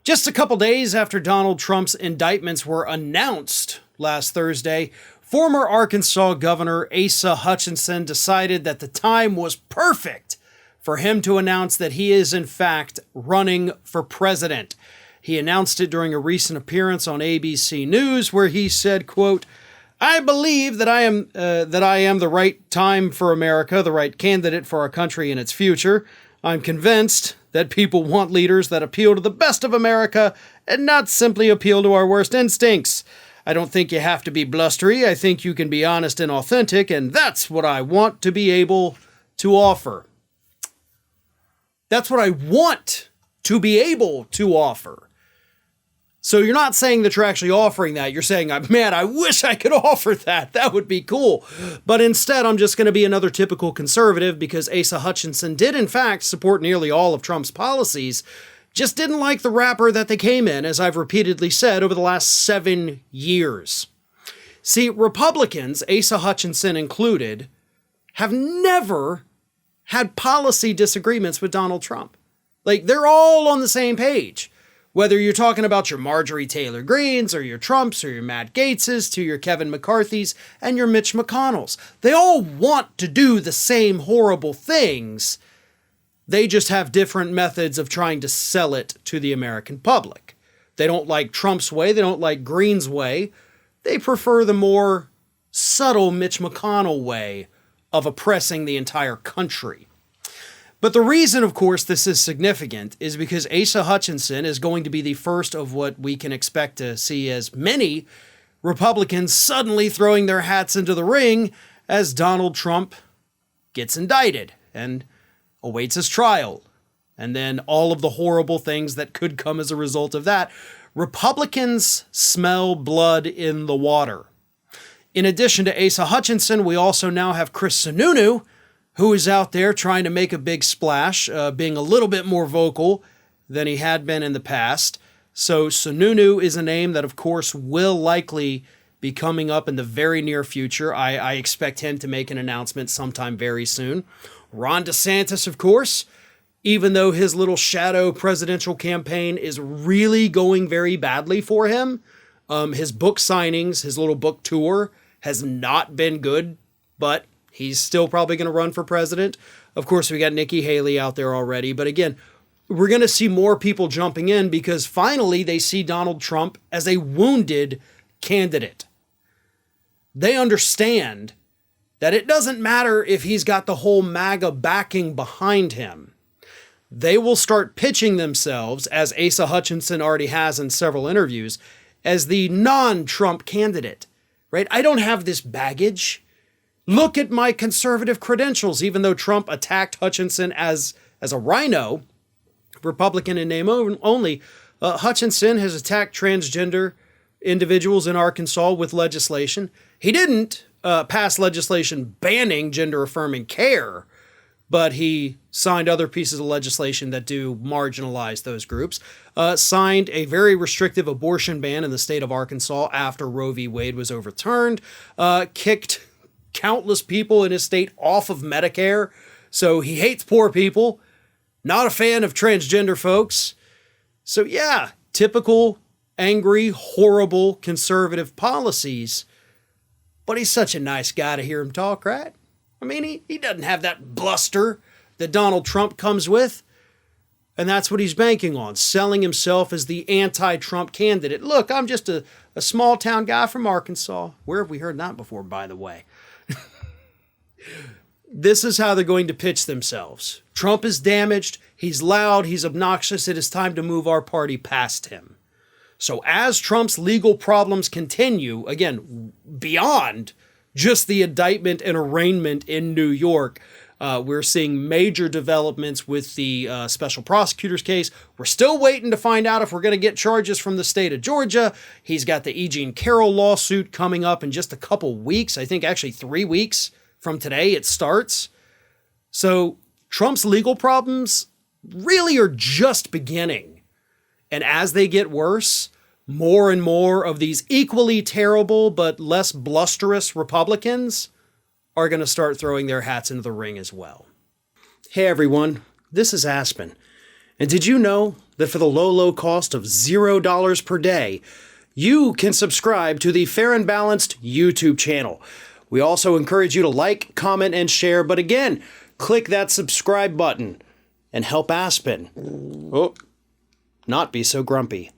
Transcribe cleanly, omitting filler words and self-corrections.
Just a couple days after Donald Trump's indictments were announced last Thursday, former Arkansas Governor Asa Hutchinson decided that the time was perfect for him to announce that he is in fact running for president. He announced it during a recent appearance on ABC News where he said, quote, "I believe that I am the right time for America, the right candidate for our country and its future. I'm convinced that people want leaders that appeal to the best of America and not simply appeal to our worst instincts. I don't think you have to be blustery. I think you can be honest and authentic, and that's what I want to be able to offer." That's what I want to be able to offer. So you're not saying that you're actually offering that. You're saying, man, I wish I could offer that. That would be cool. But instead, I'm just going to be another typical conservative because Asa Hutchinson did, in fact, support nearly all of Trump's policies, just didn't like the wrapper that they came in, as I've repeatedly said, over the last 7 years. See, Republicans, Asa Hutchinson included, have never had policy disagreements with Donald Trump. Like, they're all on the same page. Whether you're talking about your Marjorie Taylor Greens or your Trumps or your Matt Gaetzes to your Kevin McCarthy's and your Mitch McConnell's. They all want to do the same horrible things. They just have different methods of trying to sell it to the American public. They don't like Trump's way. They don't like Green's way. They prefer the more subtle Mitch McConnell way of oppressing the entire country. But the reason, of course, this is significant is because Asa Hutchinson is going to be the first of what we can expect to see as many Republicans suddenly throwing their hats into the ring as Donald Trump gets indicted and awaits his trial. And then all of the horrible things that could come as a result of that. Republicans smell blood in the water. In addition to Asa Hutchinson, we also now have Chris Sununu, who is out there trying to make a big splash, being a little bit more vocal than he had been in the past. So Sununu is a name that, of course, will likely be coming up in the very near future. I expect him to make an announcement sometime very soon. Ron DeSantis, of course, even though his little shadow presidential campaign is really going very badly for him, his book signings, his little book tour has not been good, but he's still probably going to run for president. Of course, we got Nikki Haley out there already. But again, we're going to see more people jumping in because finally they see Donald Trump as a wounded candidate. They understand that it doesn't matter if he's got the whole MAGA backing behind him. They will start pitching themselves, as Asa Hutchinson already has in several interviews, as the non-Trump candidate, right? I don't have this baggage. Look at my conservative credentials. Even though Trump attacked Hutchinson as a rhino, Republican in name only, Hutchinson has attacked transgender individuals in Arkansas with legislation. He didn't pass legislation banning gender-affirming care, but he signed other pieces of legislation that do marginalize those groups. Signed a very restrictive abortion ban in the state of Arkansas after Roe v. Wade was overturned. Kicked countless people in his state off of Medicare. So he hates poor people. Not a fan of transgender folks. So yeah, typical, angry, horrible conservative policies. But he's such a nice guy to hear him talk, right? I mean, he doesn't have that bluster that Donald Trump comes with. And that's what he's banking on, selling himself as the anti-Trump candidate. Look, I'm just a small town guy from Arkansas. Where have we heard that before, by the way? This is how they're going to pitch themselves. Trump is damaged. He's loud. He's obnoxious. It is time to move our party past him. So as Trump's legal problems continue, again, beyond just the indictment and arraignment in New York, we're seeing major developments with the special prosecutor's case. We're still waiting to find out if we're going to get charges from the state of Georgia. He's got the E. Jean Carroll lawsuit coming up in just a couple weeks. I think actually 3 weeks from today it starts. So Trump's legal problems really are just beginning. And as they get worse, more and more of these equally terrible but less blusterous Republicans are going to start throwing their hats into the ring as well. Hey everyone, this is Aspen. And did you know that for the low cost of $0 per day, you can subscribe to the Fair and Balanced YouTube channel. We also encourage you to like, comment, and share, but again, click that subscribe button and help Aspen not be so grumpy.